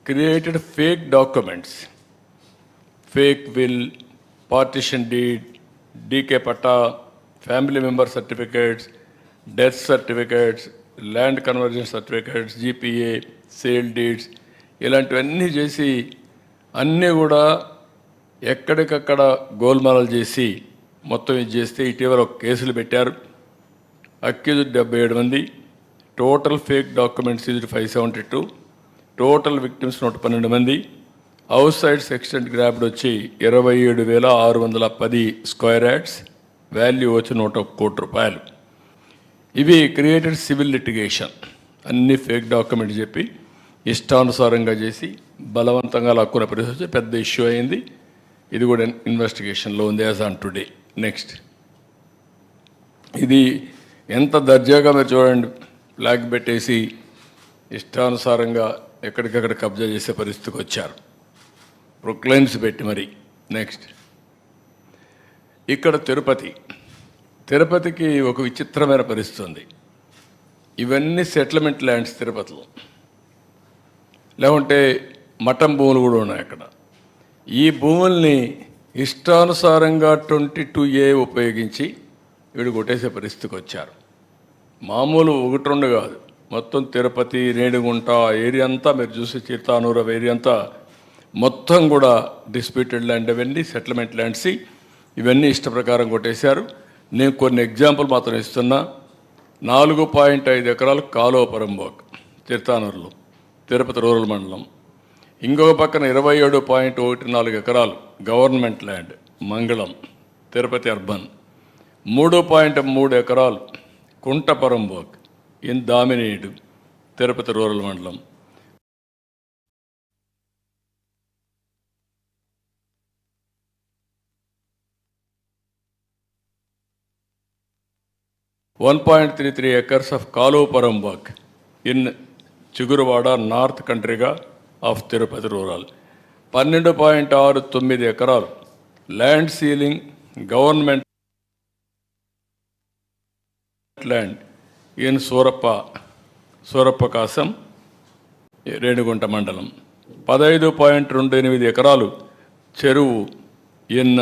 created fake documents, fake will, partition deed, DK Patta, family member certificates, death certificates, land conversion certificates, GPA, sale deeds ఇలాంటివన్నీ చేసి అన్నీ కూడా ఎక్కడికక్కడ గోల్మాలలు చేసి మొత్తం ఇది చేస్తే ఇటీవల ఒక కేసులు పెట్టారు. అక్యూజ్డ్ 77 మంది, టోటల్ ఫేక్ డాక్యుమెంట్స్ ఇది 572, టోటల్ విక్టిమ్స్ 112 మంది, హౌస్ సైడ్స్ ఎక్స్టెంట్ గ్రాబ్డ్ వచ్చి 27,610 స్క్వేర్ యార్డ్స్, వాల్యూ వచ్చి 101 కోటి రూపాయలు. ఇవి క్రియేటెడ్ సివిల్ లిటిగేషన్. అన్ని ఫేక్ డాక్యుమెంట్ చెప్పి ఇష్టానుసారంగా చేసి బలవంతంగా లాక్కునే పరిస్థితి పెద్ద ఇష్యూ అయింది. ఇది కూడా ఇన్వెస్టిగేషన్లో ఉంది యాజ్ ఆన్ టుడే. నెక్స్ట్, ఇది ఎంత దర్జాగా మీరు చూడండి, ఫ్లాగ్ పెట్టేసి ఇష్టానుసారంగా ఎక్కడికక్కడ కబ్జా చేసే పరిస్థితికి వచ్చారు, ప్రొక్లైన్స్ పెట్టి మరి. నెక్స్ట్, ఇక్కడ తిరుపతికి ఒక విచిత్రమైన పరిస్థితి ఉంది. ఇవన్నీ సెటిల్మెంట్ ల్యాండ్స్ తిరుపతిలో, లేకుంటే మఠం భూములు కూడా ఉన్నాయి అక్కడ. ఈ భూముల్ని ఇష్టానుసారంగా 22A ఉపయోగించి వీడు కొట్టేసే పరిస్థితికి వచ్చారు. మామూలు 1-2 కాదు, మొత్తం తిరుపతి, రేణిగుంట ఏరియా అంతా మీరు చూసి, చిత్తానూరు ఏరియా అంతా మొత్తం కూడా డిస్ప్యూటెడ్ ల్యాండ్, అవన్నీ సెటిల్మెంట్ ల్యాండ్స్. ఇవన్నీ ఇష్ట ప్రకారం కొట్టేశారు. నేను కొన్ని ఎగ్జాంపుల్ మాత్రం ఇస్తున్నా. 4.5 ఎకరాలు కాలువపరంబోక్ చిత్తానూరులో, తిరుపతి రూరల్ మండలం. ఇంకొక పక్కన 27.14 ఎకరాలు గవర్నమెంట్ ల్యాండ్ మంగళం, తిరుపతి అర్బన్. 3.3 ఎకరాలు కుంటపరంబోక్ ఇన్ దామినేడు, తిరుపతి రూరల్ మండలం. (1.33 acres of Kaluparamboc in Chiguruvada, North Countryga of Tirupati Rural. 12.69 ఎకరాలు land ceiling government land in Surappa Kasam, Renigunta మండలం. 15.28 ఎకరాలు చెరువు ఇన్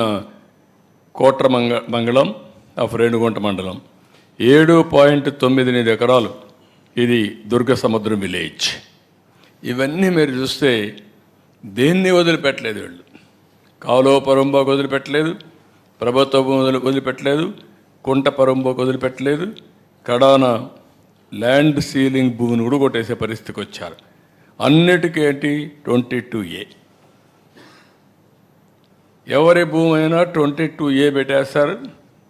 కోట్ర మంగళం ఆఫ్ రేణిగుంట మండలం. 7.98 ఎకరాలు ఇది దుర్గ సముద్రం విలేజ్. ఇవన్నీ మీరు చూస్తే దేన్ని వదిలిపెట్టలేదు వీళ్ళు. కాలువ పరంబోకు వదిలిపెట్టలేదు, ప్రభుత్వ భూములు వదిలిపెట్టలేదు, కుంట పరంబోకు వదిలిపెట్టలేదు, కడాన ల్యాండ్ సీలింగ్ భూమిని కూడా కొట్టేసే పరిస్థితికి వచ్చారు. అన్నిటికీ ఏంటి 22A. ఎవరి భూమి అయినా 22A పెట్టేస్తారు,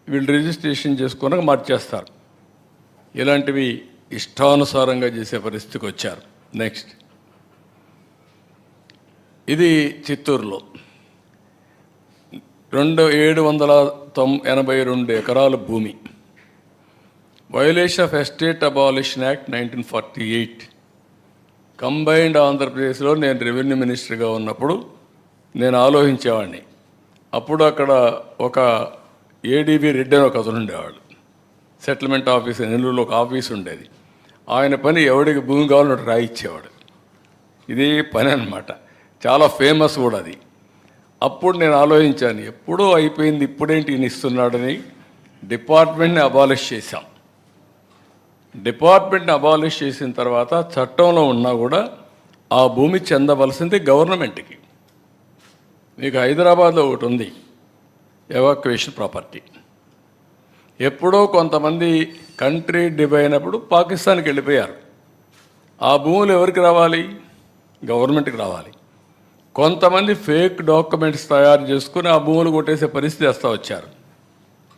వీళ్ళు రిజిస్ట్రేషన్ చేసుకున్నాక మార్చేస్తారు. ఇలాంటివి ఇష్టానుసారంగా చేసే పరిస్థితికి వచ్చారు. నెక్స్ట్, ఇది చిత్తూరులో 782 ఎకరాల భూమి. Violation of estate abolition act 1948. Combined ఆంధ్రప్రదేశ్లో నేను రెవెన్యూ మినిస్టర్గా ఉన్నప్పుడు నేను ఆలోచించేవాడిని. అప్పుడు అక్కడ ఒక ఏడీబీ రెడ్డి అని ఒక అతను ఉండేవాడు, సెటిల్మెంట్ ఆఫీస్ నెల్లూరులో ఒక ఆఫీస్ ఉండేది. ఆయన పని ఎవడికి భూమి కావాలో రాయిచ్చేవాడు. ఇది పని అన్నమాట, చాలా ఫేమస్ కూడా అది. అప్పుడు నేను ఆలోచించాను, ఎప్పుడూ అయిపోయింది, ఇప్పుడేంటి ఈయన ఇస్తున్నాడని. డిపార్ట్మెంట్ని అబాలిష్ చేశాం. డిపార్ట్మెంట్ని అబాలిష్ చేసిన తర్వాత చట్టంలో ఉన్నా కూడా ఆ భూమి చెందవలసింది గవర్నమెంట్కి. మీకు హైదరాబాద్లో ఒకటి ఉంది, ఎవాక్యుయేషన్ ప్రాపర్టీ. ఎప్పుడో కొంతమంది కంట్రీ డివైడ్ అయినప్పుడు పాకిస్తాన్కి వెళ్ళిపోయారు. ఆ భూములు ఎవరికి రావాలి? గవర్నమెంట్కి రావాలి. కొంతమంది ఫేక్ డాక్యుమెంట్స్ తయారు చేసుకుని ఆ భూములు కొట్టేసే పరిస్థితి వస్తూ వచ్చారు.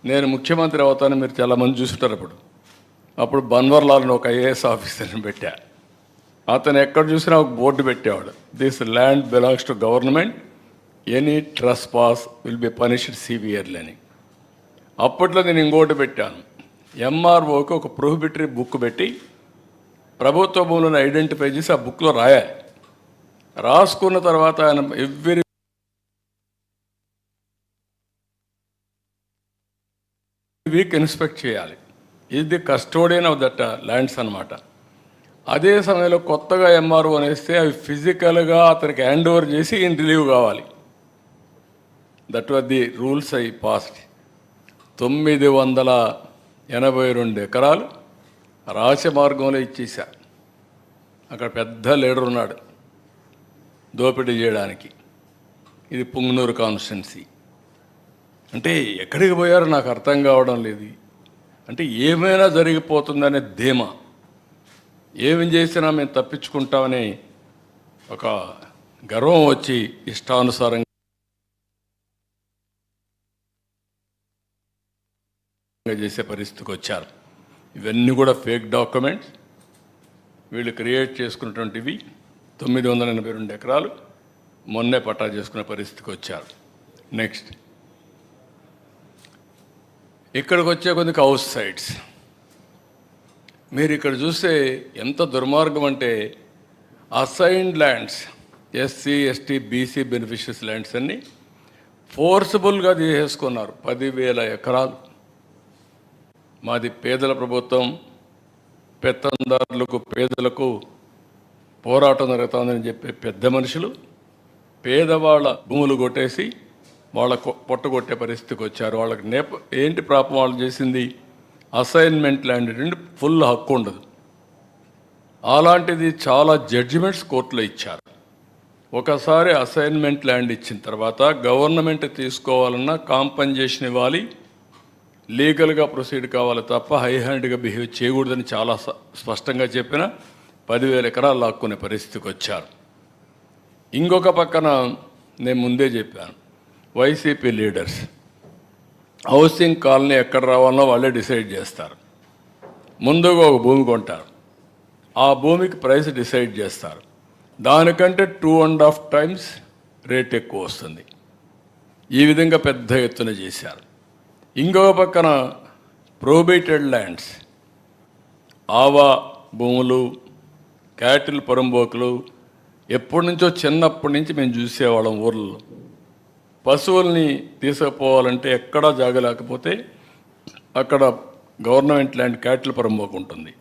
నేను ముఖ్యమంత్రి అవుతానని మీరు చాలామంది చూస్తుంటారు. అప్పుడు బన్వర్లాల్ని ఒక ఐఏఎస్ ఆఫీసర్ని పెట్టా. అతను ఎక్కడ చూసినా ఒక బోర్డు పెట్టేవాడు, this land belongs to government, any trespass will be punished severely అని. అప్పట్లో నేను ఇంకోటి పెట్టాను, ఎంఆర్ఓకి ఒక ప్రొహిబిటరీ బుక్ పెట్టి ప్రభుత్వ భూములను ఐడెంటిఫై చేసి ఆ బుక్లో రాయాలి. రాసుకున్న తర్వాత ఆయన ఎవ్రీ వీక్ ఇన్స్పెక్ట్ చేయాలి. Is the custodian of that lands అనమాట. అదే సమయంలో కొత్తగా ఎంఆర్ఓ అనేస్తే అవి ఫిజికల్గా అతనికి హ్యాండ్ ఓవర్ చేసి ఈయన రిలీవ్ కావాలి. That was the rules I passed. 982 ఎకరాలు రహస్య మార్గంలో ఇచ్చేశా. అక్కడ పెద్ద లీడర్ ఉన్నాడు దోపిడీ చేయడానికి. ఇది పుంగనూరు కాన్స్టిట్యున్సీ. అంటే ఎక్కడికి పోయారో నాకు అర్థం కావడం లేదు. అంటే ఏమైనా జరిగిపోతుందనే ధీమా, ఏమి చేసినా మేము తప్పించుకుంటామని ఒక గర్వం వచ్చి ఇష్టానుసారంగా చేసే పరిస్థితికి వచ్చారు. ఇవన్నీ కూడా ఫేక్ డాక్యుమెంట్స్ వీళ్ళు క్రియేట్ చేసుకున్నటువంటివి. 982 ఎకరాలు మొన్నే పట్టా చేసుకునే పరిస్థితికి వచ్చారు. నెక్స్ట్ ఇక్కడికి వచ్చే కొద్దిగా హౌస్ సైట్స్ మీరు ఇక్కడ చూస్తే ఎంత దుర్మార్గం అంటే assigned lands, SC ST BC beneficiaries lands అన్నీ ఫోర్సిబుల్గా తీసేసుకున్నారు. 10,000 ఎకరాలు. మాది పేదల ప్రభుత్వం, పెత్తందారులకు పేదలకు పోరాటం జరుగుతుందని చెప్పే పెద్ద మనుషులు పేదవాళ్ళ భూములు కొట్టేసి వాళ్ళ పొట్టగొట్టే పరిస్థితికి వచ్చారు. వాళ్ళకి ఏంటి పాపం వాళ్ళు చేసింది? అసైన్మెంట్ ల్యాండ్ నుండి ఫుల్ హక్కు ఉండదు. అలాంటిది చాలా జడ్జిమెంట్స్ కోర్టులో ఇచ్చారు. ఒకసారి అసైన్మెంట్ ల్యాండ్ ఇచ్చిన తర్వాత గవర్నమెంట్ తీసుకోవాలన్నా కాంపన్సేషన్ ఇవ్వాలి, లీగల్గా ప్రొసీడ్ కావాలి తప్ప హై హ్యాండ్గా బిహేవ్ చేయకూడదని చాలా స్పష్టంగా చెప్పిన 10,000 ఎకరాలు లాక్కునే పరిస్థితికి వచ్చారు. ఇంకొక పక్కన నేను ముందే చెప్పాను, వైసీపీ లీడర్స్ హౌసింగ్ కాలనీ ఎక్కడ రావాలనో వాళ్ళే డిసైడ్ చేస్తారు. ముందుగా ఒక భూమి కొంటారు, ఆ భూమికి ప్రైస్ డిసైడ్ చేస్తారు. దానికంటే 2.5 టైమ్స్ రేట్ ఎక్కువ వస్తుంది. ఈ విధంగా పెద్ద ఎత్తున చేశారు. ఇంకొక పక్కన ప్రొహిబిటెడ్ ల్యాండ్స్, ఆవా భూములు, క్యాటిల్ పొరంబోకులు ఎప్పటి నుంచో చిన్నప్పటి నుంచి మేము చూసేవాళ్ళం. ఊర్లలో పశువుల్ని తీసుకుపోవాలంటే ఎక్కడా జాగలేకపోతే అక్కడ గవర్నమెంట్ ల్యాండ్ క్యాటిల్ పొరంబోకు ఉంటుంది,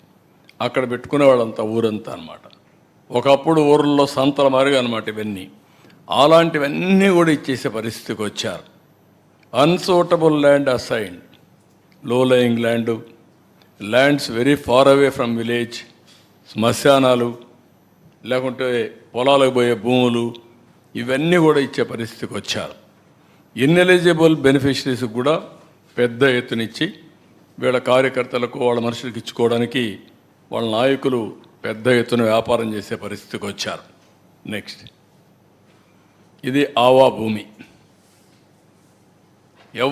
అక్కడ పెట్టుకునేవాళ్ళంతా ఊరంతా అనమాట. ఒకప్పుడు ఊర్లలో సంతల మారిగా అనమాట ఇవన్నీ. అలాంటివన్నీ కూడా ఇచ్చేసే పరిస్థితికి వచ్చారు. Unsuitable land assigned, low lying lands very far away from village, శ్మశానాలు లేకుంటే పొలాలకు పోయే భూములు, ఇవన్నీ కూడా ఇచ్చే పరిస్థితికి వచ్చారు. ఇన్ఎలిజిబుల్ బెనిఫిషరీస్కి కూడా పెద్ద ఎత్తునిచ్చి వీళ్ళ కార్యకర్తలకు వాళ్ళ మనుషులకు ఇచ్చుకోవడానికి వాళ్ళ నాయకులు పెద్ద ఎత్తున వ్యాపారం చేసే పరిస్థితికి వచ్చారు. నెక్స్ట్ ఇది ఆవా భూమి.